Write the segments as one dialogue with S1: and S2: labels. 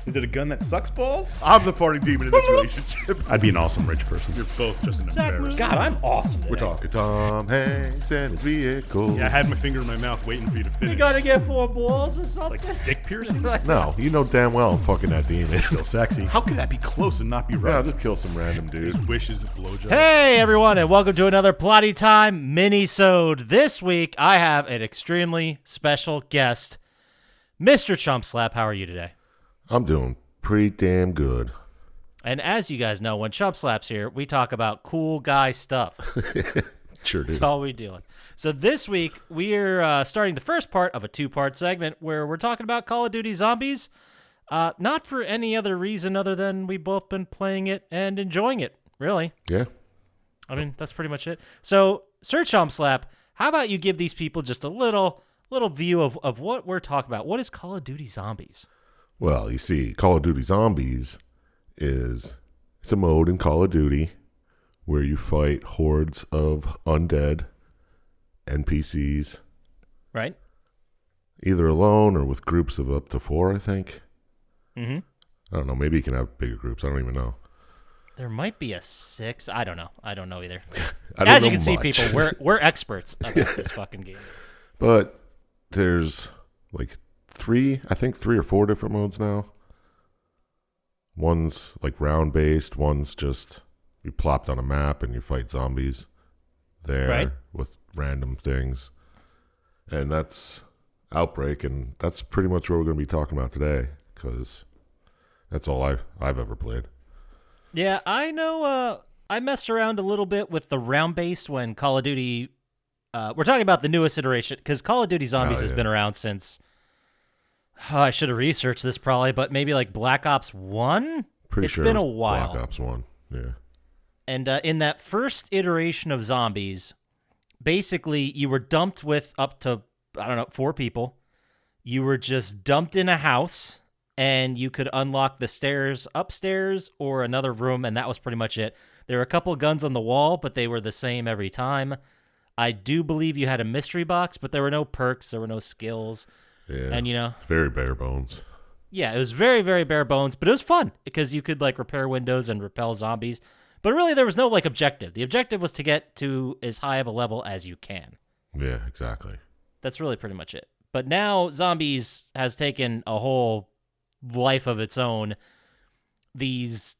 S1: Is it a gun that sucks balls?
S2: I'm the farting demon in this relationship.
S1: I'd be an awesome rich person.
S2: You're both just an embarrassment.
S1: God, I'm awesome today.
S2: We're talking Tom Hanks and his vehicle.
S1: Yeah, I had my finger in my mouth waiting for you to finish.
S3: You gotta get 4 balls or something.
S1: Like dick piercing?
S2: No, you know damn well I'm fucking that demon.
S1: Still sexy. How could that be close and not be
S2: Yeah,
S1: right?
S2: I'll just kill some random dude.
S1: His wish is a blowjob.
S3: Hey everyone, and welcome to another Plotty Time minisode. This week I have an extremely special guest, Mr. Chump Slap. How are you today?
S2: I'm doing pretty damn good.
S3: And as you guys know, when Chump Slap's here, we talk about cool guy stuff.
S2: Sure do.
S3: That's all we do. So this week we're starting the first part of a 2-part segment where we're talking about Call of Duty Zombies. Not for any other reason other than we've both been playing it and enjoying it, really.
S2: Yeah.
S3: I mean, that's pretty much it. So, Sir Chump Slap, how about you give these people just a little view of what we're talking about? What is Call of Duty Zombies?
S2: Well, you see, Call of Duty Zombies it's a mode in Call of Duty where you fight hordes of undead NPCs,
S3: Right?
S2: either alone or with groups of up to 4, I think.
S3: Mm-hmm.
S2: I don't know. Maybe you can have bigger groups. I don't even know.
S3: There might be a 6. I don't know. I don't know either.
S2: I don't
S3: As you
S2: know
S3: can see,
S2: much.
S3: people, we're experts about this fucking game.
S2: But there's like 3 or 4 different modes now. One's like round-based. One's just you plopped on a map and you fight zombies there
S3: Right.
S2: with random things. And that's Outbreak, and that's pretty much what we're going to be talking about today because that's all I've ever played.
S3: Yeah, I know. I messed around a little bit with the round-based when Call of Duty. We're talking about the newest iteration because Call of Duty Zombies has been around since. I should have researched this probably, but maybe like Black Ops 1?
S2: Pretty
S3: It's
S2: sure
S3: been
S2: it
S3: a
S2: was
S3: while.
S2: Black Ops 1, yeah.
S3: And in that first iteration of Zombies, basically you were dumped with up to, 4 people. You were just dumped in a house, and you could unlock the stairs upstairs or another room, and that was pretty much it. There were a couple of guns on the wall, but they were the same every time. I do believe you had a mystery box, but there were no perks, there were no skills.
S2: Yeah,
S3: And,
S2: very bare bones.
S3: yeah, it was very, very bare bones, but it was fun because you could, repair windows and repel zombies. But really, there was no, objective. The objective was to get to as high of a level as you can.
S2: Yeah, exactly.
S3: That's really pretty much it. But now Zombies has taken a whole life of its own. These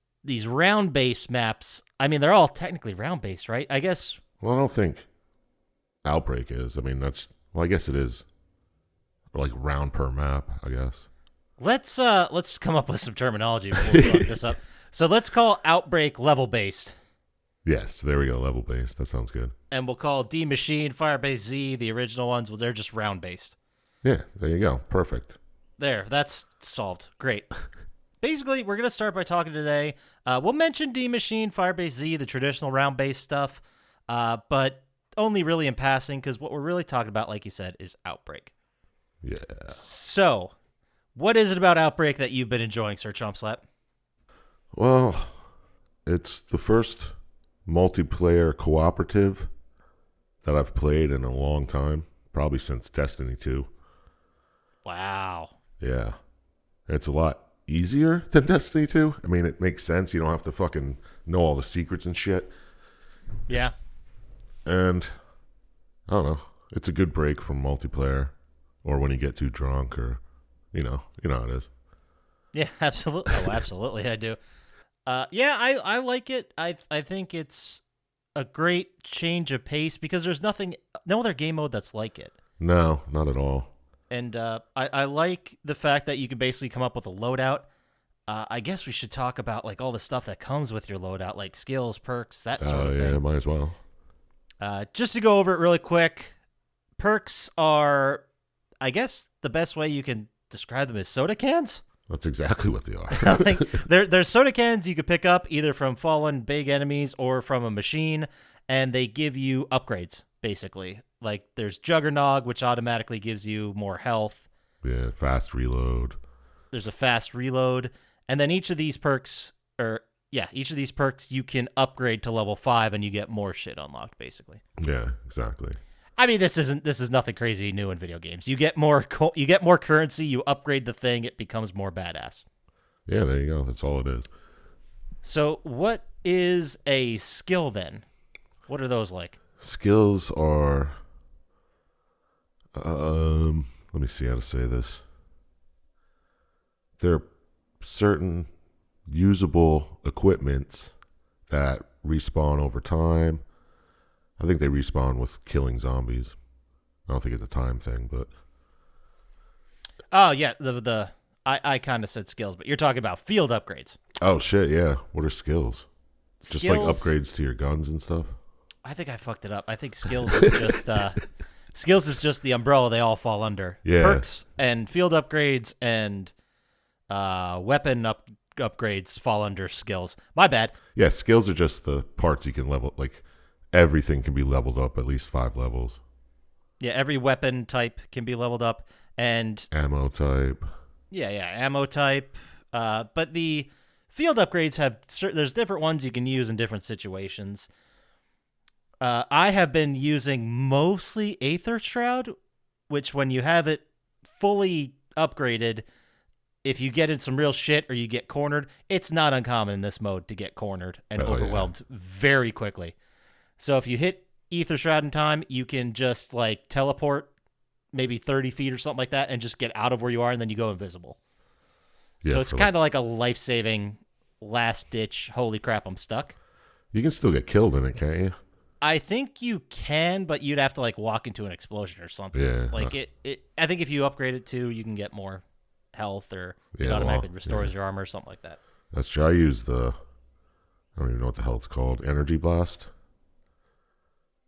S3: round-based maps, I mean, they're all technically round-based, right? I guess.
S2: Well, I don't think Outbreak is. I mean, I guess it is. Like round per map, I guess.
S3: Let's come up with some terminology before we look this up. So let's call Outbreak level-based.
S2: Yes, there we go. Level based. That sounds good.
S3: And we'll call D Machine, Firebase Z, the original ones, well, they're just round-based.
S2: Yeah, there you go. Perfect.
S3: There, that's solved. Great. Basically, we're going to start by talking today. We'll mention D Machine, Firebase Z, the traditional round-based stuff, but only really in passing because what we're really talking about, like you said, is Outbreak.
S2: Yeah.
S3: So, what is it about Outbreak that you've been enjoying, Sir Chump Slap?
S2: Well, it's the first multiplayer cooperative that I've played in a long time, probably since Destiny 2.
S3: Wow.
S2: Yeah. It's a lot easier than Destiny 2. I mean, it makes sense. You don't have to fucking know all the secrets and shit.
S3: Yeah.
S2: And I don't know. It's a good break from multiplayer or when you get too drunk or, you know how it is.
S3: Yeah, absolutely. Oh, absolutely, I do. Yeah, I like it. I think it's a great change of pace because there's no other game mode that's like it.
S2: No, not at all.
S3: And I like the fact that you can basically come up with a loadout. I guess we should talk about all the stuff that comes with your loadout, like skills, perks, that sort of
S2: Yeah,
S3: thing.
S2: might as well.
S3: Just to go over it really quick, perks are, I guess, the best way you can describe them as soda cans.
S2: That's exactly what they are.
S3: There's soda cans you could pick up either from fallen big enemies or from a machine, and they give you upgrades, basically. Like, there's Juggernog, which automatically gives you more health.
S2: Yeah, fast reload.
S3: There's a fast reload, and then each of these perks you can upgrade to level 5, and you get more shit unlocked, basically.
S2: Yeah, exactly.
S3: I mean, this is nothing crazy new in video games. You get more currency, you upgrade the thing, it becomes more badass.
S2: Yeah, there you go. That's all it is.
S3: So what is a skill then? What are those like?
S2: Skills are, let me see how to say this. They're certain usable equipments that respawn over time. I think they respawn with killing zombies. I don't think it's a time thing, but
S3: Oh yeah, I kind of said skills, but you're talking about field upgrades.
S2: oh shit, yeah. What are skills? Just like
S3: Skills-
S2: upgrades to your guns and stuff.
S3: I think I fucked it up. I think skills is just skills is just the umbrella they all fall under.
S2: Yeah.
S3: Perks and field upgrades and weapon upgrades fall under skills. My bad.
S2: Yeah, skills are just the parts you can level. Like everything can be leveled up at least 5 levels.
S3: Yeah, every weapon type can be leveled up, and
S2: Ammo type.
S3: yeah, ammo type. But the field upgrades have there's different ones you can use in different situations. I have been using mostly Aether Shroud, which when you have it fully upgraded, if you get in some real shit or you get cornered, it's not uncommon in this mode to get cornered and overwhelmed very quickly. So if you hit Aether Shroud in time, you can just like teleport maybe 30 feet or something like that and just get out of where you are, and then you go invisible.
S2: Yeah,
S3: So it's kind of like a life-saving, last-ditch, holy crap, I'm stuck.
S2: You can still get killed in it, can't you?
S3: I think you can, but you'd have to like walk into an explosion or something.
S2: Yeah.
S3: Like I think if you upgrade it too, you can get more health, or it
S2: Yeah,
S3: automatically
S2: well,
S3: restores
S2: yeah.
S3: your armor or something like that.
S2: That's true. I use I don't even know what the hell it's called. Energy Blast?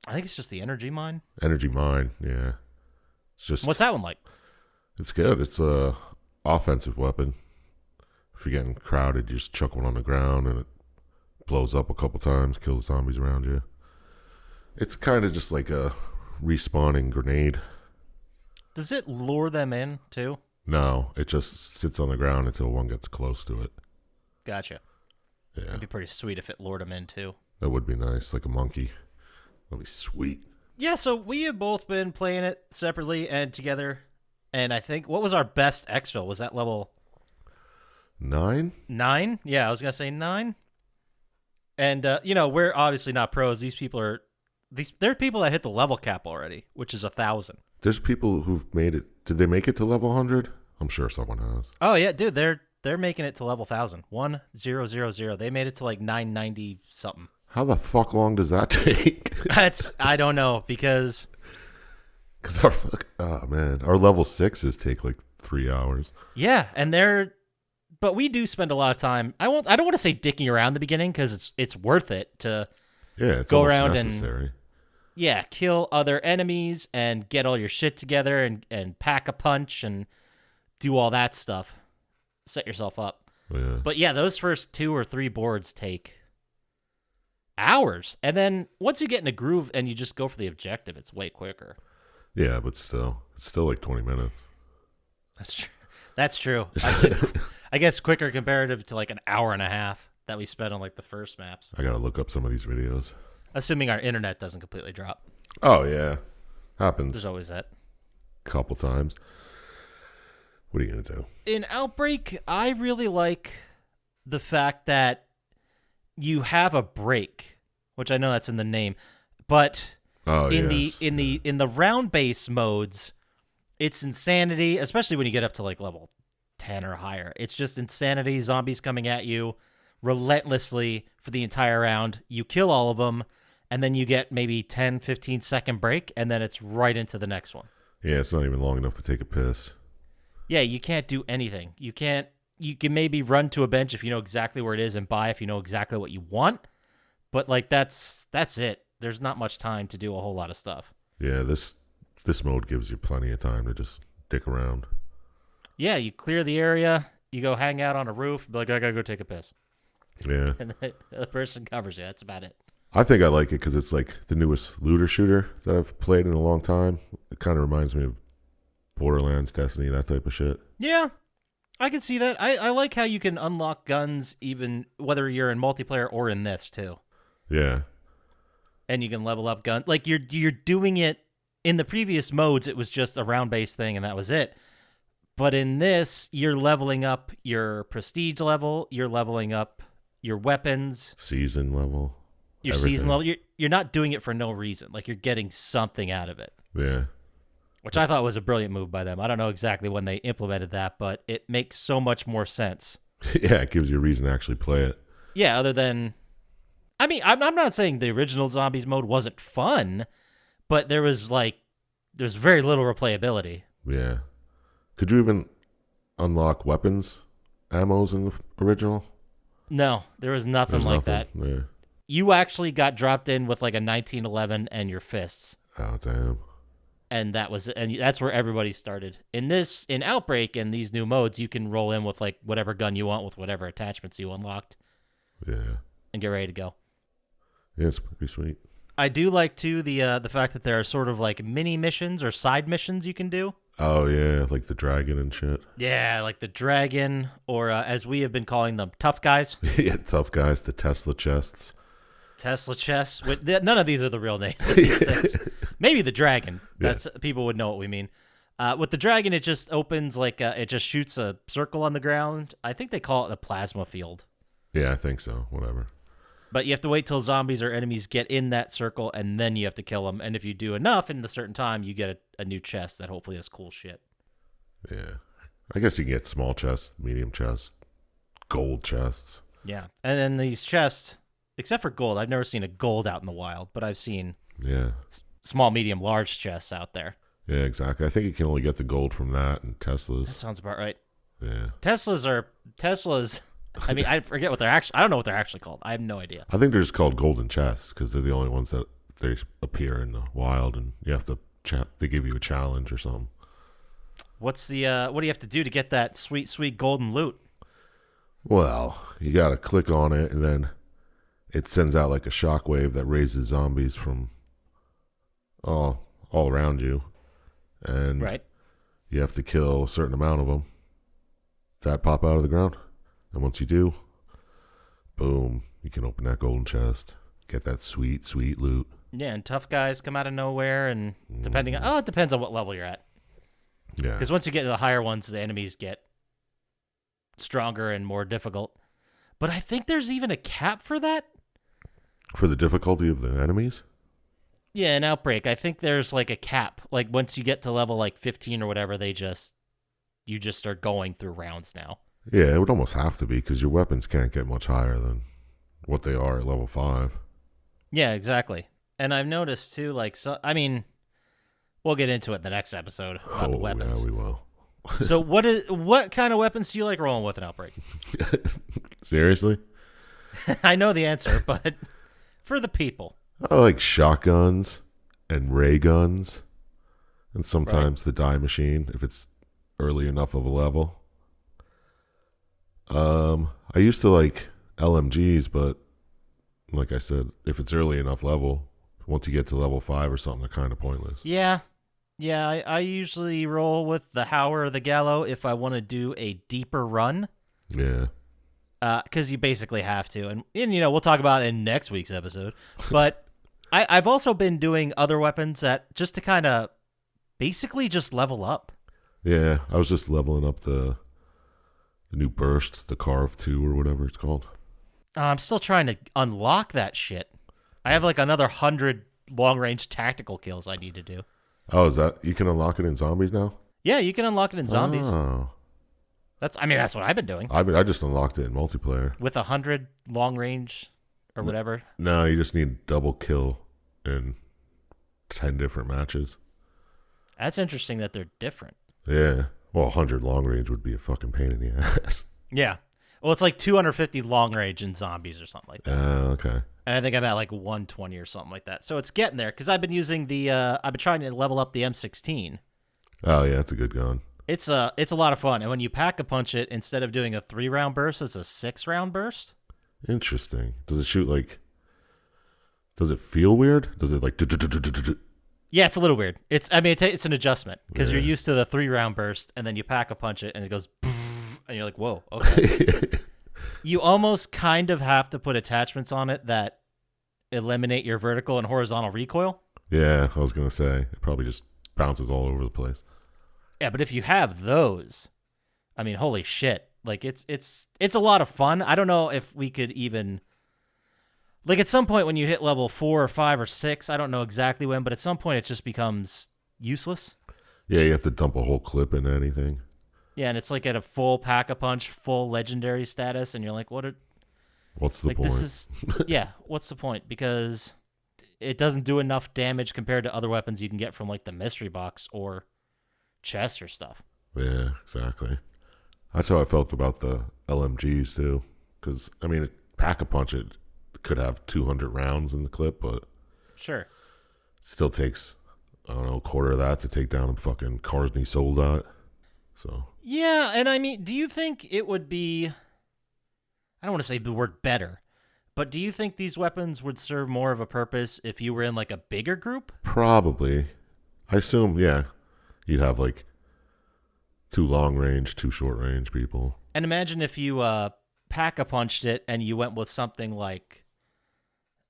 S3: I think it's just the energy mine.
S2: Energy Mine, yeah. It's just,
S3: What's that one like?
S2: it's good. It's a offensive weapon. If you're getting crowded, you just chuck one on the ground and it blows up a couple times, kills zombies around you. It's kind of just like a respawning grenade.
S3: Does it lure them in too?
S2: No, it just sits on the ground until one gets close to it.
S3: Gotcha.
S2: Yeah,
S3: It'd be pretty sweet if it lured them in too.
S2: that would be nice, like a monkey. That'd be sweet.
S3: Yeah, so we have both been playing it separately and together. And I think, what was our best exfil? Was that level
S2: 9?
S3: 9? Yeah, I was going to say 9. And, we're obviously not pros. These people are, there are people that hit the level cap already, which is 1,000.
S2: There's people who've made it. Did they make it to level 100? I'm sure someone has.
S3: Oh, yeah, dude, they're making it to level 1,000. 1000. They made it to like 990 something.
S2: How the fuck long does that take?
S3: I don't know, because
S2: Because our level 6s take like 3 hours.
S3: yeah, and but we do spend a lot of time. I don't want to say dicking around the beginning, because it's worth it to
S2: Yeah, it's
S3: go
S2: almost
S3: around
S2: necessary.
S3: and kill other enemies and get all your shit together and pack a punch and do all that stuff. Set yourself up.
S2: Yeah.
S3: But yeah, those first 2 or 3 boards take hours. And then once you get in a groove and you just go for the objective, it's way quicker.
S2: Yeah, but still, it's still like 20 minutes.
S3: That's true. That's true. I guess quicker comparative to like an hour and a half that we spent on like the first maps.
S2: I gotta look up some of these videos.
S3: Assuming our internet doesn't completely drop.
S2: Oh yeah, happens
S3: There's always that.
S2: a couple times. What are you gonna do?
S3: In Outbreak, I really like the fact that you have a break, which I know that's in the name, but
S2: Oh
S3: in
S2: yes.
S3: the round base modes, it's insanity, especially when you get up to like level 10 or higher. It's just insanity, zombies coming at you relentlessly for the entire round. You kill all of them, and then you get maybe 10, 15 second break, and then it's right into the next one.
S2: Yeah, it's not even long enough to take a piss.
S3: Yeah, you can't do anything. You can maybe run to a bench if you know exactly where it is and buy if you know exactly what you want, but like that's it. There's not much time to do a whole lot of stuff.
S2: Yeah, this mode gives you plenty of time to just dick around.
S3: Yeah, you clear the area, you go hang out on a roof, be like, I gotta go take a piss.
S2: Yeah.
S3: And the person covers you. That's about it.
S2: I think I like it because it's like the newest looter shooter that I've played in a long time. It kind of reminds me of Borderlands, Destiny, that type of shit.
S3: Yeah, I can see that. I like how you can unlock guns even whether you're in multiplayer or in this too.
S2: Yeah.
S3: And you can level up guns. Like you're doing it in the previous modes, it was just a round-based thing and that was it. But in this, you're leveling up your prestige level. You're leveling up your weapons.
S2: Season level.
S3: Your
S2: everything.
S3: season level. You're not doing it for no reason. Like, you're getting something out of it.
S2: Yeah.
S3: Which I thought was a brilliant move by them. I don't know exactly when they implemented that, but it makes so much more sense.
S2: Yeah, it gives you a reason to actually play it.
S3: Yeah, other than... I mean, I'm not saying the original Zombies mode wasn't fun, but there's very little replayability.
S2: Yeah. Could you even unlock weapons, ammos in the original?
S3: No, there was nothing like that.
S2: Yeah.
S3: You actually got dropped in with like a 1911 and your fists.
S2: Oh, damn.
S3: And that's where everybody started. In Outbreak and these new modes, you can roll in with like whatever gun you want with whatever attachments you unlocked.
S2: Yeah.
S3: And get ready to go.
S2: Yeah, it's pretty sweet.
S3: I do like too the fact that there are sort of like mini missions or side missions you can do.
S2: Oh yeah, like the dragon and shit.
S3: Yeah, like the dragon, or as we have been calling them, tough guys.
S2: Yeah, tough guys, the Tesla chests.
S3: Tesla chests. None of these are the real names of these things. Maybe the dragon. That's people would know what we mean. With the dragon, it just opens like it just shoots a circle on the ground. I think they call it the plasma field.
S2: Yeah, I think so. Whatever.
S3: But you have to wait till zombies or enemies get in that circle, and then you have to kill them. And if you do enough in a certain time, you get a new chest that hopefully has cool shit.
S2: Yeah. I guess you can get small chests, medium chests, gold chests.
S3: Yeah. And then these chests, except for gold, I've never seen a gold out in the wild, but I've seen small, medium, large chests out there.
S2: Yeah, exactly. I think you can only get the gold from that and Teslas.
S3: That sounds about right.
S2: Yeah.
S3: Teslas... I mean, I forget what I don't know what they're actually called. I have no idea.
S2: I think they're just called golden chests because they're the only ones that they appear in the wild, and you have to they give you a challenge or something.
S3: What do you have to do to get that sweet, sweet golden loot?
S2: Well, you got to click on it, and then it sends out like a shockwave that raises zombies from all around you, and you have to kill a certain amount of them that pop out of the ground. And once you do, boom, you can open that golden chest, get that sweet, sweet loot.
S3: Yeah, and tough guys come out of nowhere, and it depends on what level you're at.
S2: Yeah.
S3: Because once you get to the higher ones, the enemies get stronger and more difficult. But I think there's even a cap for that.
S2: For the difficulty of the enemies?
S3: Yeah, in Outbreak, I think there's like a cap. Like once you get to level like 15 or whatever, you just start going through rounds now.
S2: Yeah, it would almost have to be because your weapons can't get much higher than what they are at level 5.
S3: Yeah, exactly. And I've noticed too, we'll get into it in the next episode about the weapons.
S2: Yeah, we will.
S3: So what kind of weapons do you like rolling with in Outbreak?
S2: Seriously?
S3: I know the answer, but for the people.
S2: I like shotguns and ray guns, and sometimes the die machine if it's early enough of a level. I used to like LMGs, but like I said, if it's early enough level, once you get to level 5 or something, they're kind of pointless.
S3: Yeah. I usually roll with the Howler or the Gallo if I want to do a deeper run.
S2: Yeah.
S3: Because you basically have to, and we'll talk about it in next week's episode. But I've also been doing other weapons that just to kind of basically just level up.
S2: Yeah, I was just leveling up the new burst, the Carve 2 or whatever it's called.
S3: I'm still trying to unlock that shit. I have like another 100 long-range tactical kills I need to do.
S2: Oh, is that you can unlock it in zombies now?
S3: Yeah, you can unlock it in zombies.
S2: Oh.
S3: That's what I've been doing.
S2: I just unlocked it in multiplayer.
S3: With 100 long-range or whatever?
S2: No, you just need double kill in 10 different matches.
S3: That's interesting that they're different.
S2: Yeah. Well, 100 long range would be a fucking pain in the ass.
S3: Yeah. Well, it's like 250 long range in zombies or something like that.
S2: Okay.
S3: And I think I'm at like 120 or something like that. So it's getting there because I've been using I've been trying to level up the M16.
S2: Oh yeah, it's a good gun.
S3: It's a lot of fun. And when you pack a punch it, instead of doing a 3-round burst, it's a 6-round burst.
S2: Interesting. Does it shoot like? Does it feel weird? Does it like?
S3: Yeah, it's a little weird. It's an adjustment because you're used to the 3-round burst, and then you pack a punch it, and it goes, and you're like, whoa, okay. You almost kind of have to put attachments on it that eliminate your vertical and horizontal recoil.
S2: Yeah, I was gonna say it probably just bounces all over the place.
S3: Yeah, but if you have those, I mean, holy shit. Like, it's a lot of fun. I don't know if we could even... Like, at some point when you hit level 4 or 5 or 6, I don't know exactly when, but at some point it just becomes useless.
S2: Yeah, you have to dump a whole clip into anything.
S3: Yeah, and it's like at a full Pack-a-Punch, full legendary status, and you're like,
S2: What's the point?
S3: This is... Yeah, what's the point? Because it doesn't do enough damage compared to other weapons you can get from, like, the mystery box or chest or stuff.
S2: Yeah, exactly. That's how I felt about the LMGs, too. Because, I mean, Pack-a-Punch, it could have 200 rounds in the clip, but
S3: Sure.
S2: it still takes, I don't know, a quarter of that to take down a fucking MINISODE. So...
S3: Yeah, and I mean, do you think it would be... I don't want to say the word better, but do you think these weapons would serve more of a purpose if you were in, like, a bigger group?
S2: Probably. I assume, yeah, you'd have, like, 2 long range, 2 short range people.
S3: And imagine if you Pack-a-Punched it and you went with something like,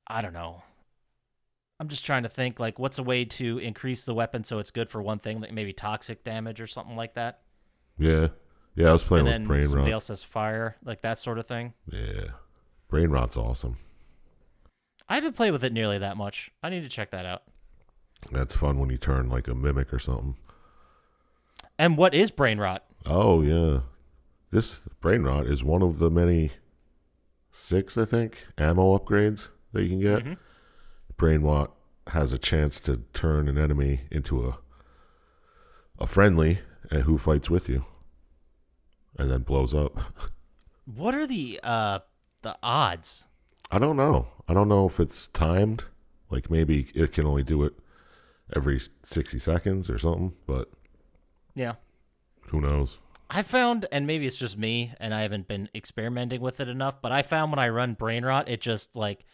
S3: I don't know. I'm just trying to think, like, what's a way to increase the weapon so it's good for one thing, like maybe toxic damage or something like that?
S2: Yeah. Yeah, I was playing
S3: And
S2: with
S3: then
S2: Brain
S3: somebody
S2: Rot.
S3: else has fire, like that sort of thing.
S2: Yeah. Brain Rot's awesome.
S3: I haven't played with it nearly that much. I need to check that out.
S2: That's fun when you turn like a mimic or something.
S3: And what is Brain Rot?
S2: Oh, yeah. This Brain Rot is one of the many 6, I think, ammo upgrades that you can get.
S3: Mm-hmm.
S2: Brain Rot has a chance to turn an enemy into a friendly who fights with you and then blows up.
S3: What are the odds?
S2: I don't know. I don't know if it's timed. Like maybe it can only do it every 60 seconds or something, but
S3: Yeah.
S2: who knows?
S3: I found, and maybe it's just me, and I haven't been experimenting with it enough, but I found when I run Brain Rot, it just, like,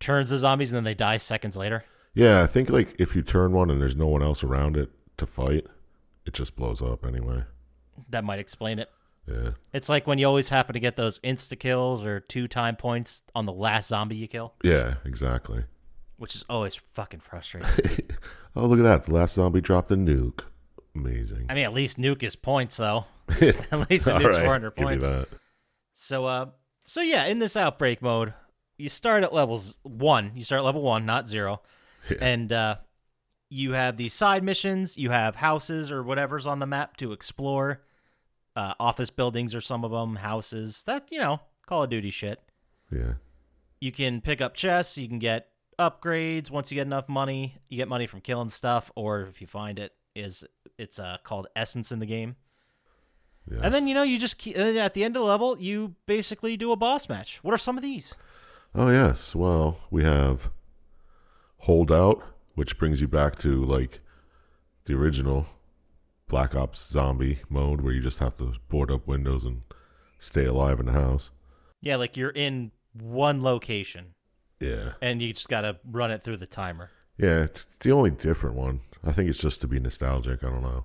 S3: turns the zombies and then they die seconds later.
S2: Yeah, I think like if you turn one and there's no one else around it to fight, it just blows up anyway.
S3: That might explain it.
S2: Yeah.
S3: It's like when you always happen to get those insta-kills or 2 time points on the last zombie you kill,
S2: Yeah, exactly.
S3: which is always fucking frustrating.
S2: Oh, look at that. The last zombie dropped a nuke. Amazing.
S3: I mean, at least nuke is points, though. At least the
S2: All
S3: nuke's
S2: right,
S3: 400
S2: give me
S3: points.
S2: that.
S3: So yeah, in this outbreak mode, you start at levels 1. You start at level 1, not 0.
S2: Yeah.
S3: And you have these side missions. You have houses or whatever's on the map to explore. Office buildings are some of them. Houses. That, Call of Duty shit.
S2: Yeah.
S3: You can pick up chests. You can get upgrades. Once you get enough money, you get money from killing stuff. Or if you find it, it's called Essence in the game.
S2: Yes.
S3: And then, you just keep, and then at the end of the level, you basically do a boss match. What are some of these?
S2: Oh, yes. Well, we have Holdout, which brings you back to, like, the original Black Ops zombie mode where you just have to board up windows and stay alive in the house.
S3: Yeah, like you're in one location,
S2: Yeah.
S3: and you just got to run it through the timer.
S2: Yeah, it's the only different one. I think it's just to be nostalgic. I don't know.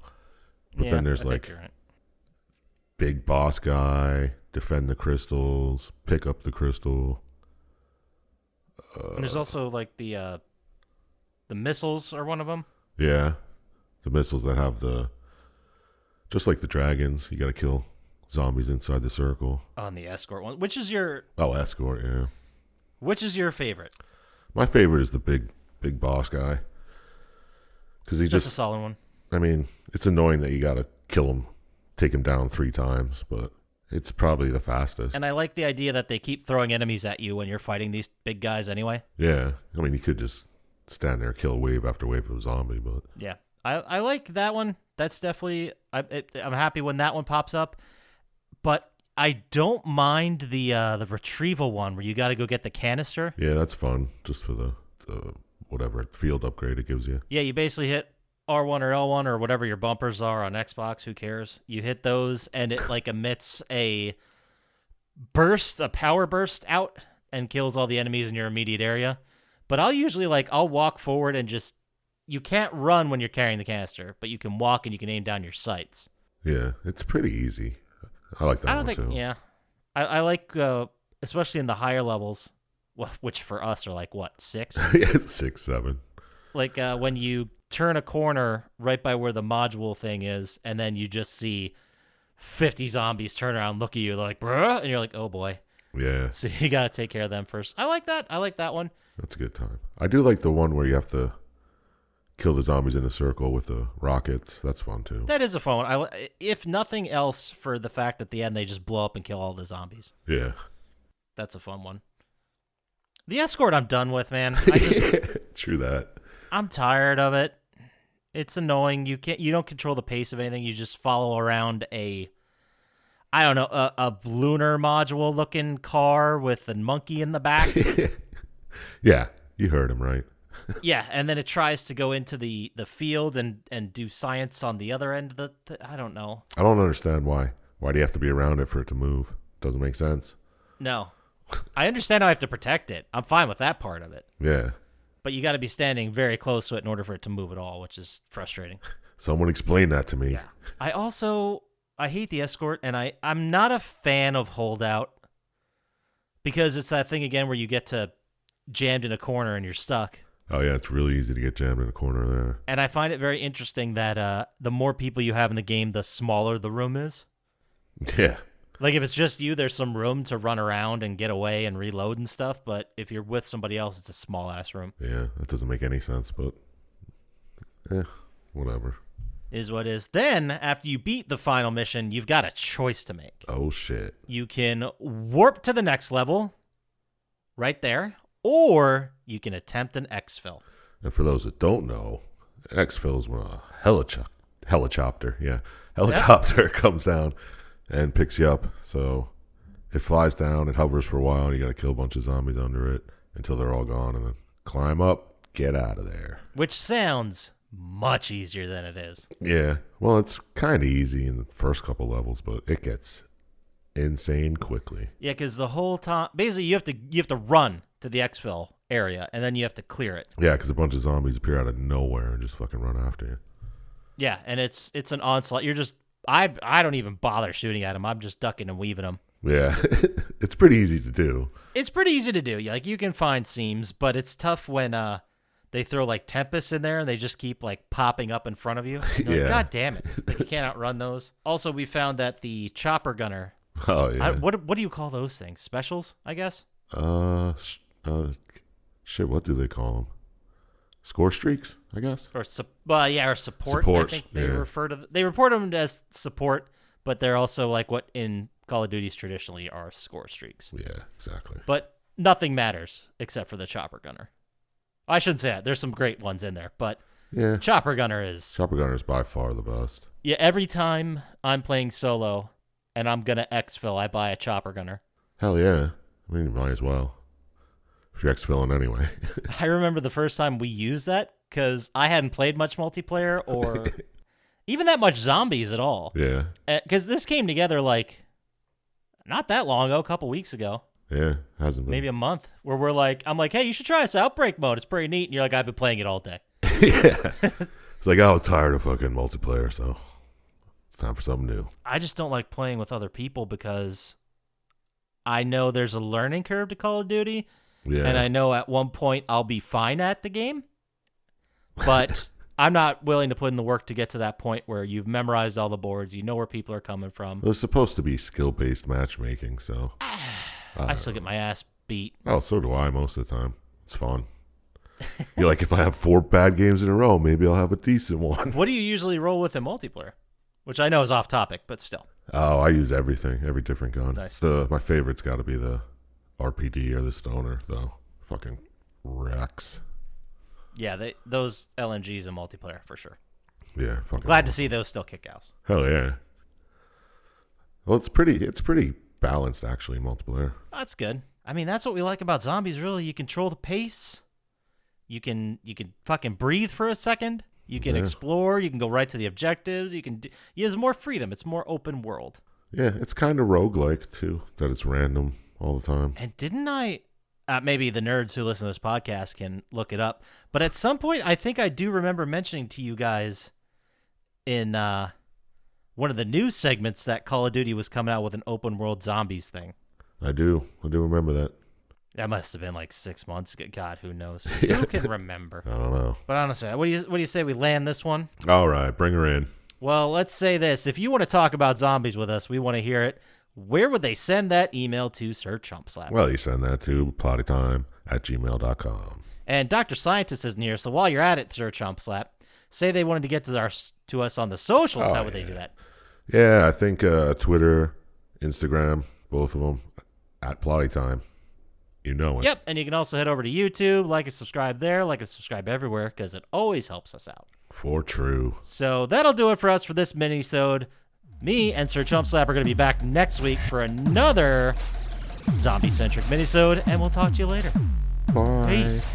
S2: But
S3: Yeah,
S2: then there's,
S3: I think
S2: like,
S3: you're right.
S2: Big Boss Guy, Defend the Crystals, Pick Up the Crystal.
S3: And there's also, like, the missiles are one of them.
S2: Yeah. The missiles that have just like the dragons, you got to kill zombies inside the circle.
S3: On the escort one. Which is your
S2: Escort, yeah.
S3: favorite?
S2: My favorite is the big boss guy. Because
S3: That's a solid one.
S2: I mean, it's annoying that you got to kill him, take him down 3 times, but it's probably the fastest.
S3: And I like the idea that they keep throwing enemies at you when you're fighting these big guys anyway.
S2: Yeah. I mean, you could just stand there, kill wave after wave of zombie, but...
S3: Yeah. I like that one. That's definitely... I'm happy when that one pops up. But I don't mind the retrieval one where you got to go get the canister.
S2: Yeah, that's fun, just for the whatever field upgrade it gives you.
S3: Yeah, you basically hit R1 or L1 or whatever your bumpers are on Xbox. Who cares? You hit those, and it like emits a power burst out, and kills all the enemies in your immediate area. But I'll walk forward and just... You can't run when you're carrying the canister, but you can walk and you can aim down your sights.
S2: Yeah, it's pretty easy. I like that one too.
S3: Yeah. I like, especially in the higher levels, which for us are like, what, 6?
S2: Yeah, 6, 7.
S3: Like when you turn a corner right by where the module thing is, and then you just see 50 zombies turn around, look at you, they're like, bruh, and you're like, oh boy.
S2: Yeah.
S3: So you got to take care of them first. I like that. I like that one.
S2: That's a good time. I do like the one where you have to kill the zombies in a circle with the rockets. That's fun too.
S3: That is a fun one. If nothing else, for the fact that at the end they just blow up and kill all the zombies.
S2: Yeah.
S3: That's a fun one. The escort I'm done with, man.
S2: True that.
S3: I'm tired of it. It's annoying. You don't control the pace of anything. You just follow around a lunar module looking car with a monkey in the back.
S2: Yeah, you heard him right.
S3: Yeah, and then it tries to go into the field and do science on the other end of I don't know.
S2: I don't understand why. Why do you have to be around it for it to move? Doesn't make sense.
S3: No. I understand I have to protect it. I'm fine with that part of it.
S2: Yeah.
S3: But you got to be standing very close to it in order for it to move at all, which is frustrating.
S2: Someone explain that to me.
S3: Yeah. I hate the escort, and I'm not a fan of holdout because it's that thing again where you get to jammed in a corner and you're stuck.
S2: Oh, yeah, it's really easy to get jammed in a corner there.
S3: And I find it very interesting that the more people you have in the game, the smaller the room is.
S2: Yeah.
S3: Like, if it's just you, there's some room to run around and get away and reload and stuff, but if you're with somebody else, it's a small-ass room.
S2: Yeah, that doesn't make any sense, but whatever.
S3: Is what is. Then, after you beat the final mission, you've got a choice to make.
S2: Oh, shit.
S3: You can warp to the next level, right there, or you can attempt an exfil.
S2: And for those that don't know, exfil is when a helicopter comes down and picks you up. So it flies down, it hovers for a while, and you got to kill a bunch of zombies under it until they're all gone, and then climb up, get out of there.
S3: Which sounds much easier than it is.
S2: Yeah, well, it's kind of easy in the first couple levels, but it gets insane quickly.
S3: Yeah, because the whole time, basically, you have to run to the exfil area, and then you have to clear it.
S2: Yeah, because a bunch of zombies appear out of nowhere and just fucking run after you.
S3: Yeah, and it's an onslaught. You're just I don't even bother shooting at them. I'm just ducking and weaving them.
S2: Yeah, it's pretty easy to do.
S3: It's pretty easy to do. Like, you can find seams, but it's tough when they throw like tempests in there and they just keep like popping up in front of you.
S2: Yeah.
S3: Like, God damn it! Like, you can't outrun those. Also, we found that the chopper gunner.
S2: Oh yeah.
S3: What do you call those things? Specials, I guess.
S2: Shit. What do they call them? Score streaks, I guess.
S3: Or or support. I think they they report them as support, but they're also like what in Call of Duty's traditionally are score streaks.
S2: Yeah, exactly.
S3: But nothing matters except for the chopper gunner. I shouldn't say that. There's some great ones in there, but
S2: yeah,
S3: chopper gunner is
S2: by far the best.
S3: Yeah, every time I'm playing solo and I'm gonna exfil, I buy a chopper gunner.
S2: Hell yeah. I mean, you might as well. If you're exfilling anyway.
S3: I remember the first time we used that because I hadn't played much multiplayer or even that much zombies at all.
S2: Yeah.
S3: Because this came together like not that long ago, a couple weeks ago.
S2: Yeah, hasn't been.
S3: Maybe a month, where I'm like, hey, you should try this outbreak mode. It's pretty neat. And you're like, I've been playing it all day.
S2: Yeah. It's like, I was tired of fucking multiplayer, so it's time for something new.
S3: I just don't like playing with other people because I know there's a learning curve to Call of Duty.
S2: Yeah.
S3: And I know at one point I'll be fine at the game, but I'm not willing to put in the work to get to that point where you've memorized all the boards, you know where people are coming from.
S2: It was supposed to be skill-based matchmaking, so
S3: I still get my ass beat.
S2: Oh, so do I most of the time. It's fun. You're like, if I have 4 bad games in a row, maybe I'll have a decent one.
S3: What do you usually roll with in multiplayer? Which I know is off topic, but still.
S2: Oh, I use everything, every different gun.
S3: Nice.
S2: My favorite's got to be the RPD or the Stoner, though. Fucking wrecks.
S3: Yeah, those LMGs in multiplayer for sure.
S2: Yeah, fucking.
S3: Glad to see those still kick ass.
S2: Hell yeah. Well, it's pretty balanced actually in multiplayer.
S3: That's good. I mean, that's what we like about zombies. Really, you control the pace. You can fucking breathe for a second. You can explore. You can go right to the objectives. There's more freedom. It's more open world.
S2: Yeah, it's kind of roguelike too. That it's random all the time.
S3: And didn't I? Maybe the nerds who listen to this podcast can look it up. But at some point, I think I do remember mentioning to you guys in one of the news segments that Call of Duty was coming out with an open world zombies thing.
S2: I do remember that.
S3: That must have been like 6 months ago. God, who knows? Who can remember?
S2: I don't know.
S3: But honestly, what do you say we land this one?
S2: All right, bring her in.
S3: Well, let's say this. If you want to talk about zombies with us, we want to hear it. Where would they send that email to, Sir Chump Slap?
S2: Well, you send that to plottytime@gmail.com.
S3: And Dr. Scientist isn't here, so while you're at it, Sir Chump Slap, say they wanted to get to us on the socials. How would they do that?
S2: Yeah, I think Twitter, Instagram, both of them, @plottytime. You know it.
S3: Yep, and you can also head over to YouTube, like and subscribe there, like and subscribe everywhere, because it always helps us out.
S2: For true.
S3: So that'll do it for us for this mini-sode. Me and Sir Chump Slap are going to be back next week for another zombie-centric mini-sode, and we'll talk to you later.
S2: Bye.
S3: Peace.